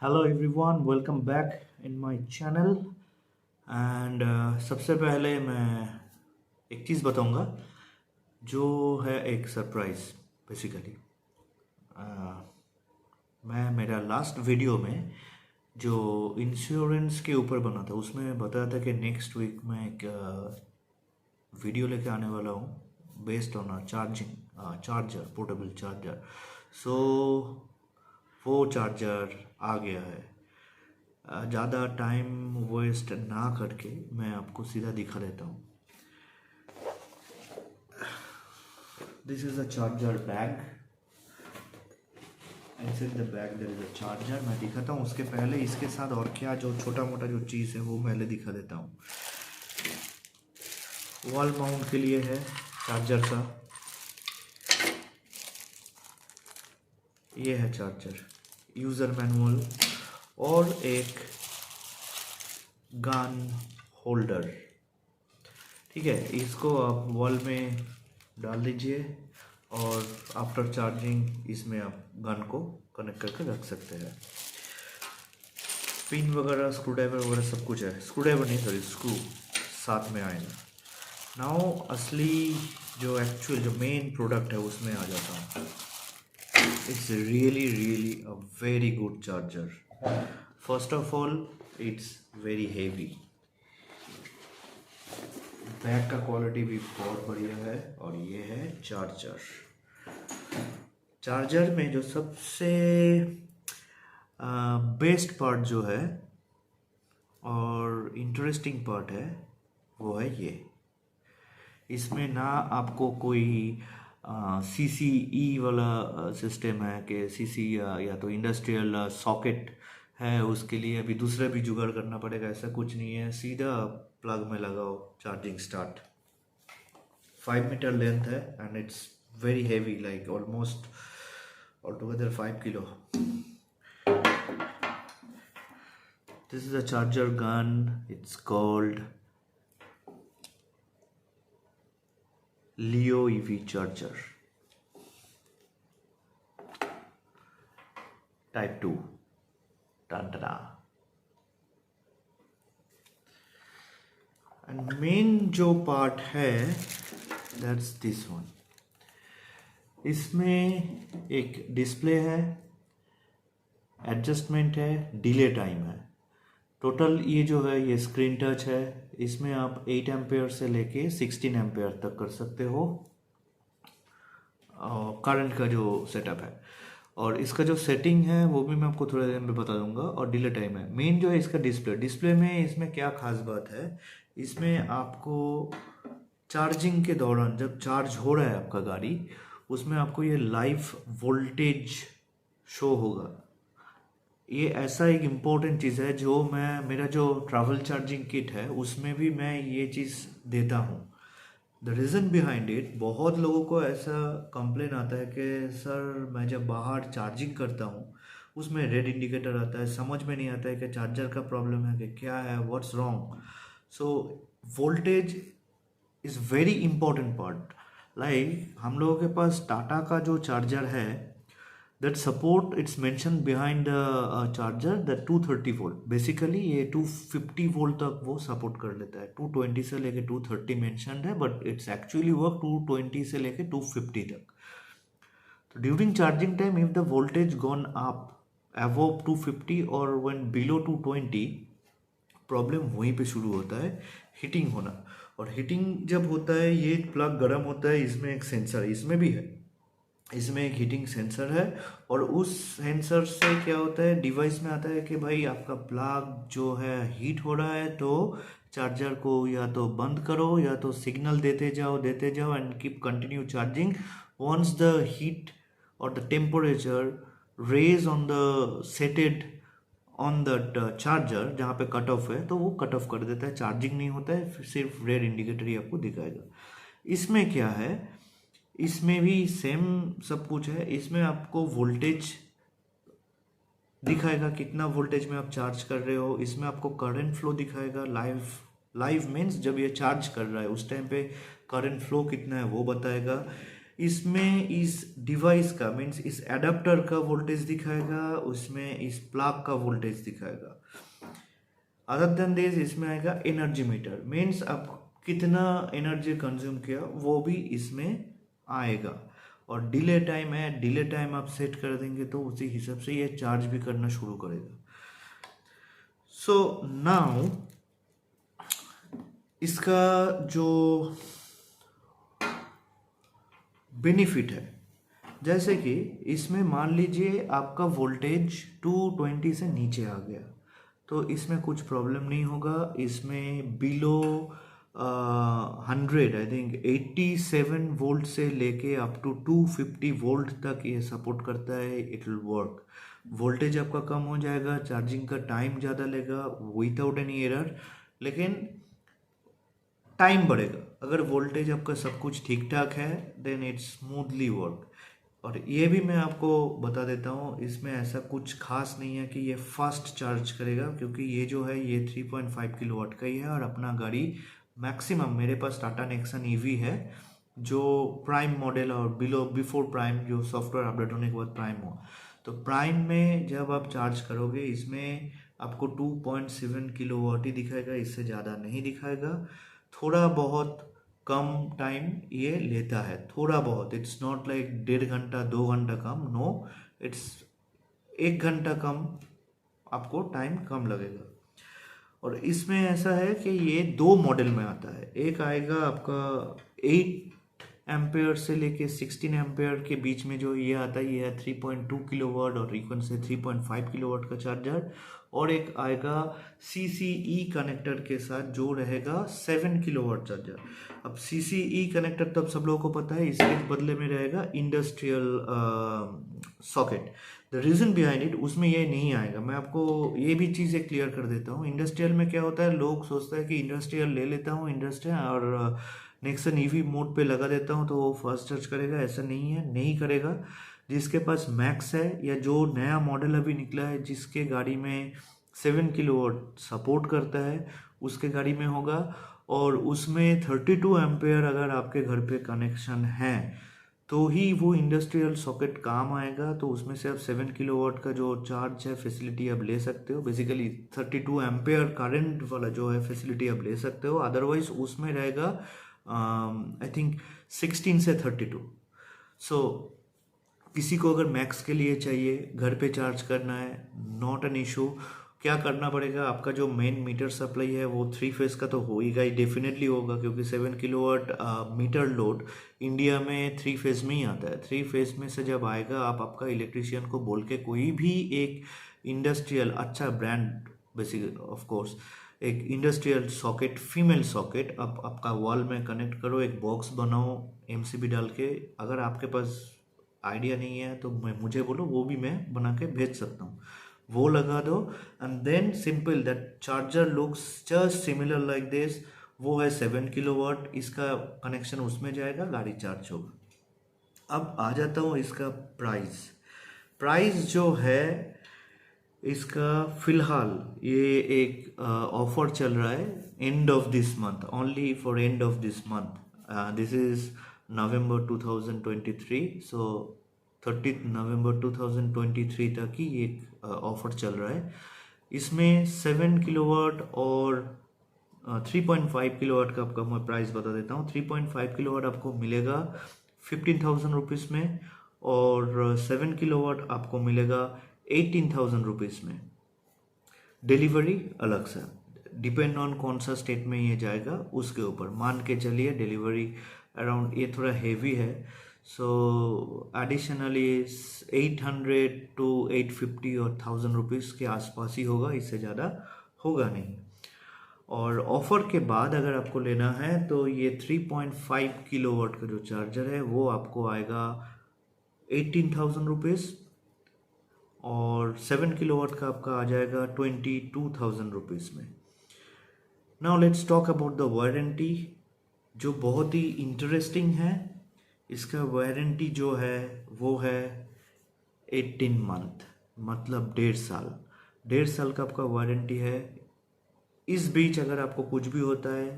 Hello everyone, welcome back in my channel. And सबसे पहले मैं एक चीज़ बताऊंगा जो है एक सरप्राइज। बेसिकली मैं मेरा लास्ट वीडियो में जो इंश्योरेंस के ऊपर बना था उसमें बताया था कि नेक्स्ट वीक मैं एक वीडियो लेके आने वाला हूँ based on charger, portable charger. So वो चार्जर आ गया है। ज़्यादा टाइम वेस्ट ना करके मैं आपको सीधा दिखा देता हूँ। This is a charger bag. Inside the bag there is a charger. मैं दिखाता हूँ उसके पहले इसके साथ और क्या जो छोटा मोटा जो चीज़ है वो पहले दिखा देता हूँ। वॉल माउंट के लिए है चार्जर का। ये है चार्जर, यूज़र मैनुअल और एक गन होल्डर। ठीक है, इसको आप वॉल में डाल दीजिए और आफ्टर चार्जिंग इसमें आप गन को कनेक्ट करके रख सकते हैं। पिन वगैरह, स्क्रू ड्राइवर वगैरह सब कुछ है। स्क्रू ड्राइवर नहीं, सॉरी, स्क्रू साथ में आएगा। नाउ असली जो एक्चुअल जो मेन प्रोडक्ट है उसमें आ जाता हूँ। It's really really a very good charger. First of all, it's very heavy. Bag का क्वालिटी भी बहुत बढ़िया है। और ये है चार्जर। चार्जर में जो सबसे बेस्ट पार्ट जो है और इंटरेस्टिंग पार्ट है वो है ये। इसमें ना आपको कोई CCE वाला सिस्टम है कि CC या तो इंडस्ट्रियल सॉकेट है, उसके लिए अभी दूसरा भी जुगाड़ करना पड़ेगा। ऐसा कुछ नहीं है, सीधा प्लग में लगाओ, चार्जिंग स्टार्ट। 5 मीटर लेंथ है and it's very heavy, like almost altogether 5 kilo. This is a charger gun. It's called Leo EV charger type 2. Ta-da. And main जो part है that's this one. इसमें एक display है, adjustment है, delay time है। Total ये जो है ये स्क्रीन टच है। इसमें आप 8 एम्पेयर से लेके 16 एम्पेयर तक कर सकते हो करंट का जो सेटअप है। और इसका जो सेटिंग है वो भी मैं आपको थोड़ी देर में बता दूंगा। और डिले टाइम है। मेन जो है इसका डिस्प्ले में इसमें क्या खास बात है, इसमें आपको चार्जिंग के दौरान जब चार्ज हो रहा है आपका गाड़ी, उसमें आपको ये लाइव वोल्टेज शो होगा। ये ऐसा एक इम्पोर्टेंट चीज़ है जो मैं मेरा जो ट्रैवल चार्जिंग किट है उसमें भी मैं ये चीज़ देता हूँ। द रीज़न बिहाइंड इट, बहुत लोगों को ऐसा कंप्लेन आता है कि सर मैं जब बाहर चार्जिंग करता हूँ उसमें रेड इंडिकेटर आता है, समझ में नहीं आता है कि चार्जर का प्रॉब्लम है कि क्या है, what's wrong. So voltage is very important part. Like हम लोगों के पास टाटा का जो चार्जर है that support, it's mention behind the charger that 230 volt. Basically ये 250 वोल्ट तक वो सपोर्ट कर लेता है। 220 से लेके 230 मेंशनड है, बट इट्स एक्चुअली वर्क 220 से लेके 250 तक। तो during charging time if the voltage gone up above 250 और व्हेन बिलो 220, प्रॉब्लम वहीं पे शुरू होता है, हीटिंग होना। और हीटिंग जब होता है, ये प्लग गर्म होता है, इसमें एक सेंसर इसमें भी है, इसमें एक हीटिंग सेंसर है। और उस सेंसर से क्या होता है, डिवाइस में आता है कि भाई आपका प्लग जो है हीट हो रहा है, तो चार्जर को या तो बंद करो या तो सिग्नल देते जाओ and keep continue charging. Once the heat और the temperature raise on the setted on the charger जहाँ पे कट ऑफ है, तो वो कट ऑफ कर देता है, चार्जिंग नहीं होता है, सिर्फ रेड इंडिकेटर ही आपको दिखाएगा। इसमें क्या है, इसमें भी सेम सब कुछ है। इसमें आपको वोल्टेज दिखाएगा, कितना वोल्टेज में आप चार्ज कर रहे हो। इसमें आपको करंट फ्लो दिखाएगा, लाइव मीन्स जब ये चार्ज कर रहा है उस टाइम पे करंट फ्लो कितना है वो बताएगा। इसमें इस डिवाइस का मीन्स इस एडाप्टर का वोल्टेज दिखाएगा, उसमें इस प्लग का वोल्टेज दिखाएगा। अदर देन दिस इसमें आएगा एनर्जी मीटर, मीन्स आप कितना एनर्जी कंज्यूम किया वो भी इसमें आएगा। और डिले टाइम है, डिले टाइम आप सेट कर देंगे तो उसी हिसाब से ये चार्ज भी करना शुरू करेगा। सो नाउ इसका जो बेनिफिट है, जैसे कि इसमें मान लीजिए आपका वोल्टेज 220 से नीचे आ गया तो इसमें कुछ प्रॉब्लम नहीं होगा। इसमें बिलो 100 आई थिंक 87 वोल्ट से लेके अप टू 250 वोल्ट तक ये सपोर्ट करता है। It will work. वोल्टेज आपका कम हो जाएगा, चार्जिंग का टाइम ज़्यादा लेगा विदाउट एनी एरर, लेकिन टाइम बढ़ेगा। अगर वोल्टेज आपका सब कुछ ठीक ठाक है देन इट्स स्मूथली वर्क। और ये भी मैं आपको बता देता हूँ, इसमें ऐसा कुछ खास नहीं है कि ये फास्ट चार्ज करेगा, क्योंकि ये जो है ये 3.5 किलोवाट का ही है। और अपना गाड़ी मैक्सिमम, मेरे पास टाटा नेक्सन ईवी है जो प्राइम मॉडल और बिफोर प्राइम, जो सॉफ्टवेयर अपडेट होने के बाद प्राइम हो, तो प्राइम में जब आप चार्ज करोगे इसमें आपको 2.7 किलोवाट ही दिखाएगा, इससे ज़्यादा नहीं दिखाएगा। थोड़ा बहुत कम टाइम ये लेता है, थोड़ा बहुत। इट्स नॉट लाइक 1.5 घंटा 2 घंटा कम, नो, इट्स 1 घंटा कम, आपको टाइम कम लगेगा। और इसमें ऐसा है कि ये 2 मॉडल में आता है। एक आएगा आपका 8 एम्पेयर से लेके 16 एम्पेयर के बीच में, जो ये आता है ये है 3.2 किलोवाट और रिकॉन से 3.5 किलोवाट का चार्जर। और एक आएगा CCE कनेक्टर के साथ जो रहेगा 7 किलोवाट चार्जर। अब CCE कनेक्टर तो अब सब लोगों को पता है, इसके बदले में रहेगा industrial socket. The reason behind it, उसमें ये नहीं आएगा। मैं आपको ये भी चीज़ें क्लियर कर देता हूँ। इंडस्ट्रियल में क्या होता है, लोग सोचते हैं कि इंडस्ट्रियल ले लेता हूँ इंडस्ट्रियल और नेक्सन ईवी मोड पे लगा देता हूँ तो वो फास्ट चार्ज करेगा। ऐसा नहीं है, नहीं करेगा। जिसके पास मैक्स है या जो नया मॉडल अभी निकला है जिसके गाड़ी में 7 किलोवाट सपोर्ट करता है, उसके गाड़ी में होगा। और उसमें 32 एम्पेयर अगर आपके घर पे कनेक्शन है तो ही वो इंडस्ट्रियल सॉकेट काम आएगा। तो उसमें से आप 7 किलोवाट का जो चार्ज है फैसिलिटी आप ले सकते हो। बेसिकली 32 एम्पेयर करंट वाला जो है फैसिलिटी आप ले सकते हो। अदरवाइज उसमें रहेगा आई थिंक 16 से 32। सो किसी को अगर मैक्स के लिए चाहिए, घर पे चार्ज करना है, नॉट एन इशू। क्या करना पड़ेगा, आपका जो मेन मीटर सप्लाई है वो 3 फेज का तो होगा ही, डेफिनेटली होगा, क्योंकि 7 किलोवाट मीटर लोड इंडिया में 3 फेज में ही आता है। 3 फेज में से जब आएगा, आप आपका इलेक्ट्रिशियन को बोल के कोई भी एक इंडस्ट्रियल अच्छा ब्रांड, बेसिकली ऑफ कोर्स एक इंडस्ट्रियल सॉकेट, फीमेल सॉकेट आप आपका वॉल में कनेक्ट करो, एक बॉक्स बनाओ MCB डाल के। अगर आपके पास आइडिया नहीं है तो मुझे बोलो, वो भी मैं बना के भेज सकता हूँ। वो लगा दो and then simple that charger looks just similar like this. वो है 7 किलोवाट, इसका कनेक्शन उसमें जाएगा, गाड़ी चार्ज होगा। अब आ जाता हूँ इसका प्राइस जो है इसका, फिलहाल ये एक ऑफर चल रहा है end of this month, only for end of this month. This is नवंबर 2023, सो 30 नवंबर 2023 तक ही एक ऑफर चल रहा है। इसमें 7 किलोवाट और 3.5 किलोवाट का आपका मैं प्राइस बता देता हूँ। 3.5 किलोवाट आपको मिलेगा 15,000 रुपीज़ में और 7 किलोवाट आपको मिलेगा 18,000 रुपीज़ में। डिलीवरी अलग से, डिपेंड ऑन कौन सा स्टेट में ये जाएगा उसके ऊपर। मान के चलिए डिलीवरी अराउंड, ये थोड़ा हेवी है, सो एडिशनली 800 to 850 और 1000 रुपीज़ के आसपास ही होगा, इससे ज़्यादा होगा नहीं। और ऑफर के बाद अगर आपको लेना है तो ये 3.5 किलोवाट का जो चार्जर है वो आपको आएगा 18,000 रुपीज़ और 7 किलोवाट का आपका आ जाएगा 22,000 रुपीज़ में। Now let's talk about the warranty, जो बहुत ही इंटरेस्टिंग है। इसका वारंटी जो है वो है 18 मंथ, मतलब 1.5 साल। 1.5 साल का आपका वारंटी है। इस बीच अगर आपको कुछ भी होता है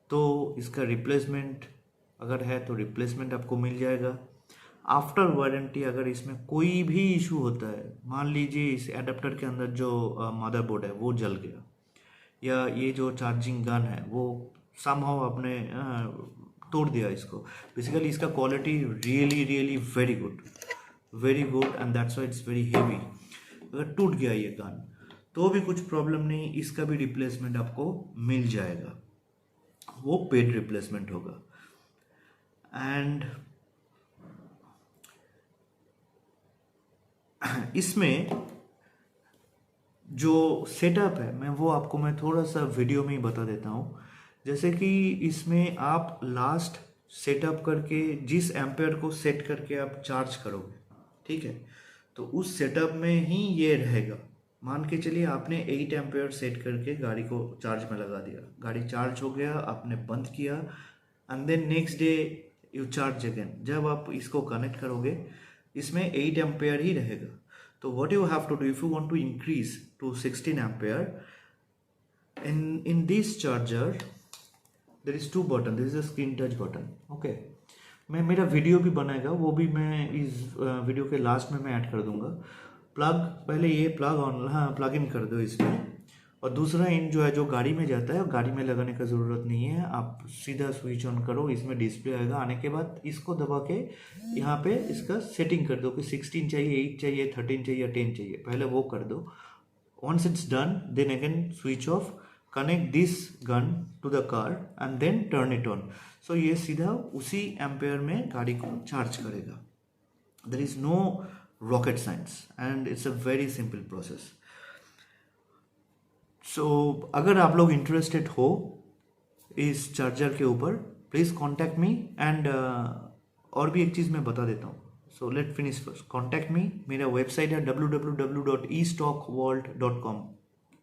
तो इसका रिप्लेसमेंट अगर है तो रिप्लेसमेंट आपको मिल जाएगा। आफ्टर वारंटी अगर इसमें कोई भी इशू होता है, मान लीजिए इस एडाप्टर के अंदर जो मदरबोर्ड है वो जल गया, या ये जो चार्जिंग गन है वो समहाउ आपने तोड़ दिया इसको, बेसिकली इसका quality really really very good and that's why it's very heavy. अगर टूट गया ये गन तो भी कुछ प्रॉब्लम नहीं, इसका भी रिप्लेसमेंट आपको मिल जाएगा, वो पेड रिप्लेसमेंट होगा। एंड इसमें जो सेटअप है मैं थोड़ा सा वीडियो में ही बता देता हूँ। जैसे कि इसमें आप लास्ट सेटअप करके जिस एम्पेयर को सेट करके आप चार्ज करोगे, ठीक है, तो उस सेटअप में ही ये रहेगा। मान के चलिए आपने 8 एम्पेयर सेट करके गाड़ी को चार्ज में लगा दिया, गाड़ी चार्ज हो गया, आपने बंद किया, and then next day you charge again. जब आप इसको कनेक्ट करोगे इसमें 8 एम्पेयर ही रहेगा। तो what you have to do, if you want to increase to 16 ampere, in this charger there is 2 button, this is a screen touch button, okay। मैं मेरा video भी बनाएगा, वो भी मैं इस वीडियो के लास्ट में मैं ऐड कर दूंगा। प्लग पहले ये प्लग ऑन, हाँ प्लग इन कर दो इसमें, और दूसरा इन जो है जो गाड़ी में जाता है, गाड़ी में लगाने का ज़रूरत नहीं है, आप सीधा स्विच ऑन करो, इसमें डिस्प्ले आएगा। आने के बाद इसको दबा के यहाँ पे इसका सेटिंग कर दो कि 16 चाहिए, 8 चाहिए, 13 चाहिए, 10 चाहिए, पहले वो कर दो। Once it's done then again switch off, connect this gun to the car and then turn it on. So ये सीधा उसी एम्पेयर में गाड़ी को चार्ज करेगा। There is no rocket science and it's a very simple process. So अगर आप लोग इंटरेस्टेड हो इस चार्जर के ऊपर, प्लीज़ कॉन्टैक्ट मी। एंड और भी एक चीज़ मैं बता देता हूँ। So let finish first, contact me. मेरा वेबसाइट है www.estockworld.com,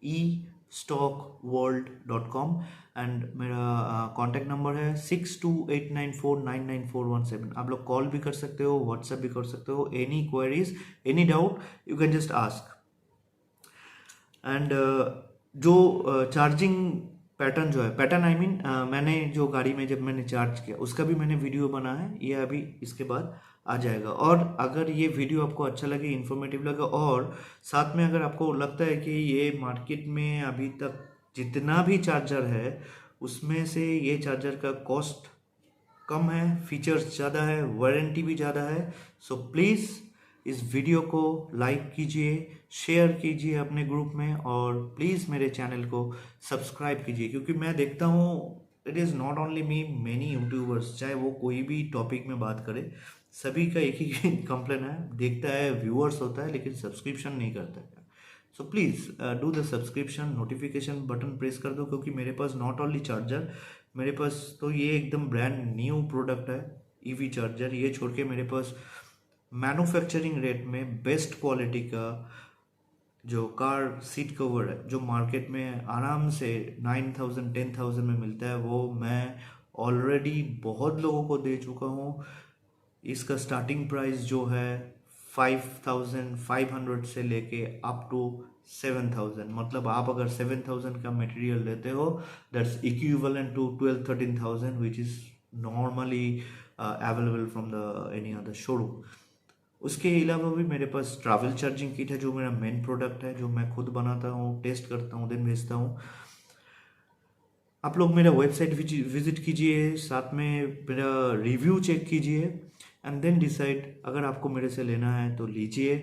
estockworld.com, एंड मेरा कॉन्टैक्ट नंबर है 6289499417। आप लोग कॉल भी कर सकते हो, व्हाट्सएप भी कर सकते हो। Any queries, any doubt, you can just ask. And जो चार्जिंग पैटर्न जो है, पैटर्न आई मीन मैंने जो गाड़ी में जब मैंने चार्ज किया उसका भी मैंने वीडियो बना है, ये अभी इसके बाद आ जाएगा। और अगर ये वीडियो आपको अच्छा लगे, इन्फॉर्मेटिव लगे, और साथ में अगर आपको लगता है कि ये मार्केट में अभी तक जितना भी चार्जर है उसमें से ये चार्जर का कॉस्ट कम है, फीचर्स ज़्यादा है, वारंटी भी ज़्यादा है, सो प्लीज़ इस वीडियो को लाइक कीजिए, शेयर कीजिए अपने ग्रुप में, और प्लीज़ मेरे चैनल को सब्सक्राइब कीजिए। क्योंकि मैं देखता हूँ it is not only me, many YouTubers, चाहे वो कोई भी टॉपिक में बात करे, सभी का एक ही कंप्लेन है, देखता है, व्यूअर्स होता है, लेकिन सब्सक्रिप्शन नहीं करता है। So please do the subscription, notification button press कर दो, क्योंकि मेरे पास नॉट ओनली चार्जर, मेरे पास तो ये एकदम ब्रांड न्यू प्रोडक्ट है ईवी चार्जर। ये छोड़ के मेरे पास मैन्युफैक्चरिंग रेट में बेस्ट क्वालिटी का जो कार सीट कवर है, जो मार्केट में आराम से 9,000 10,000 में मिलता है, वो मैं ऑलरेडी बहुत लोगों को दे चुका हूँ। इसका स्टार्टिंग प्राइस जो है 5,500 से लेके अप टू 7,000, मतलब आप अगर 7,000 का मटेरियल लेते हो, that's equivalent to 12,000-13,000 which is normally available from the any other showroom. उसके अलावा भी मेरे पास ट्रैवल चार्जिंग किट है, जो मेरा मेन प्रोडक्ट है, जो मैं खुद बनाता हूँ, टेस्ट करता हूँ, देन भेजता हूँ। आप लोग मेरा वेबसाइट विजिट कीजिए, साथ में मेरा रिव्यू चेक कीजिए, एंड देन डिसाइड। अगर आपको मेरे से लेना है तो लीजिए।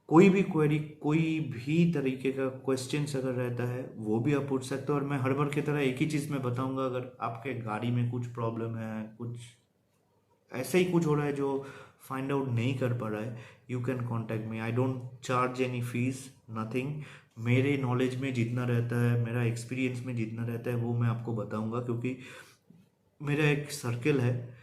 कोई भी क्वेरी, कोई भी तरीके का क्वेश्चंस अगर रहता है वो भी आप पूछ सकते हो। और मैं हर बार की तरह एक ही चीज़ मैं बताऊंगा, अगर आपके गाड़ी में कुछ प्रॉब्लम है, कुछ ऐसे ही कुछ हो रहा है जो फाइंड आउट नहीं कर पा रहा है, you can contact me. I don't charge any fees, nothing. मेरे नॉलेज में जितना रहता है, मेरा एक्सपीरियंस में जितना रहता है, वो मैं आपको बताऊंगा। क्योंकि मेरा एक सर्कल है,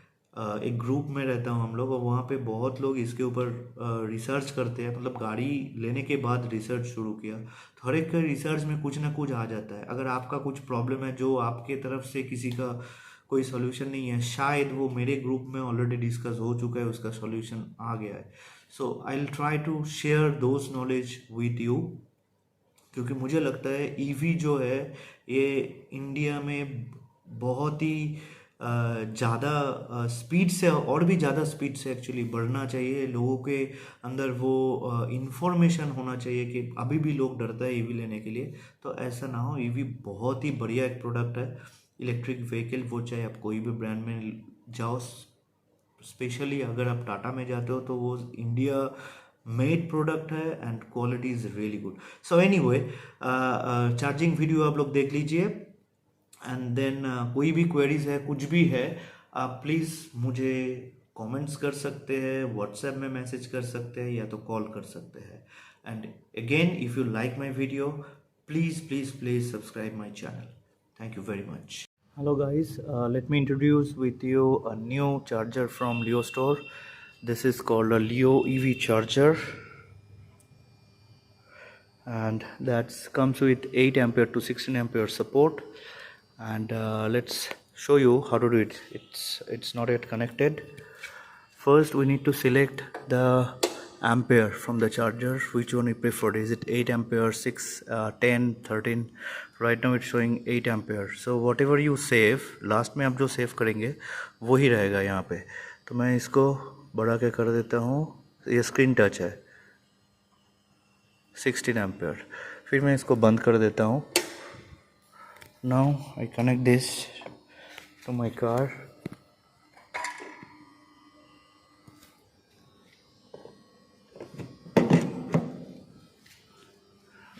एक ग्रुप में रहता हूँ हम लोग, और वहाँ पे बहुत लोग इसके ऊपर रिसर्च करते हैं, मतलब गाड़ी लेने के बाद रिसर्च शुरू किया, तो हर एक का रिसर्च में कुछ ना कुछ आ जाता है। अगर आपका कुछ प्रॉब्लम है जो आपके तरफ से किसी का कोई सॉल्यूशन नहीं है, शायद वो मेरे ग्रुप में ऑलरेडी डिस्कस हो चुका है, उसका सॉल्यूशन आ गया है। So I will try to share those knowledge with you, क्योंकि मुझे लगता है ईवी जो है ये इंडिया में बहुत ही ज़्यादा स्पीड से और भी ज़्यादा स्पीड से एक्चुअली बढ़ना चाहिए। लोगों के अंदर वो इंफॉर्मेशन होना चाहिए कि अभी भी लोग डरता है ईवी लेने के लिए, तो ऐसा ना हो। ईवी बहुत ही बढ़िया एक प्रोडक्ट है, इलेक्ट्रिक व्हीकल, वो चाहे आप कोई भी ब्रांड में जाओ। स्पेशली अगर आप टाटा में जाते हो तो वो इंडिया मेड प्रोडक्ट है and quality is really good. So anyway, charging video आप लोग देख लीजिए एंड देन कोई भी क्वेरीज है, कुछ भी है, आप प्लीज़ मुझे कमेंट्स कर सकते हैं, व्हाट्सएप में मैसेज कर सकते हैं, या तो कॉल कर सकते हैं। And again, if you like my video, please please please subscribe my channel. Thank you very much. Hello guys, let me introduce with you a new charger from Leo store. This is called a Leo EV charger, and that comes with 8 ampere to 16 ampere support. And let's show you how to do it. It's not yet connected. First we need to select the ampere from the charger, which one we prefer. Is it 8 ampere, 6, 10, 13? Right now it's showing 8 ampere. So whatever you save, last में आप जो save करेंगे वही रहेगा यहाँ पे। तो मैं इसको बढ़ा के कर देता हूँ। ये स्क्रीन टच है, 16 एम्पेयर। फिर मैं इसको बंद कर देता हूँ। Now I connect this to my car.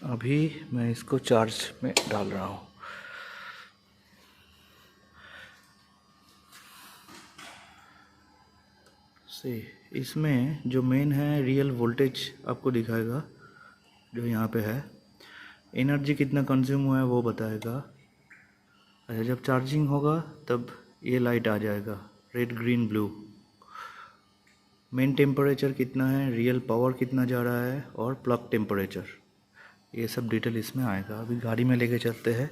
अभी मैं इसको चार्ज में डाल रहा हूँ। इसमें जो मेन है, रियल वोल्टेज आपको दिखाएगा जो यहाँ पे है। एनर्जी कितना कंज्यूम हुआ है वो बताएगा। अच्छा, जब चार्जिंग होगा तब ये लाइट आ जाएगा, red green blue. Main temperature कितना है, रियल पावर कितना जा रहा है, और प्लग टेम्परेचर, ये सब डिटेल इसमें आएगा। अभी गाड़ी में लेके चलते हैं।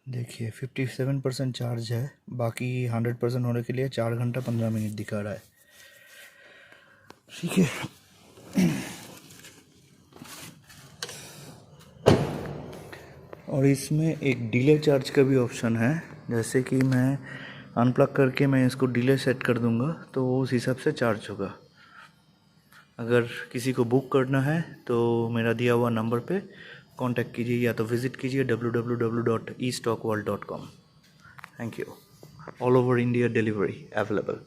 देखिए 57% चार्ज है, बाकी 100% होने के लिए 4 घंटा 15 मिनट दिखा रहा है। ठीक है। और इसमें एक डिले चार्ज का भी ऑप्शन है। जैसे कि मैं अनप्लग करके मैं इसको डिले सेट कर दूंगा तो वो उस हिसाब से चार्ज होगा। अगर किसी को बुक करना है तो मेरा दिया हुआ नंबर पे कांटेक्ट कीजिए, या तो विज़िट कीजिए www.estocworld.com। Thank you. All over India delivery available.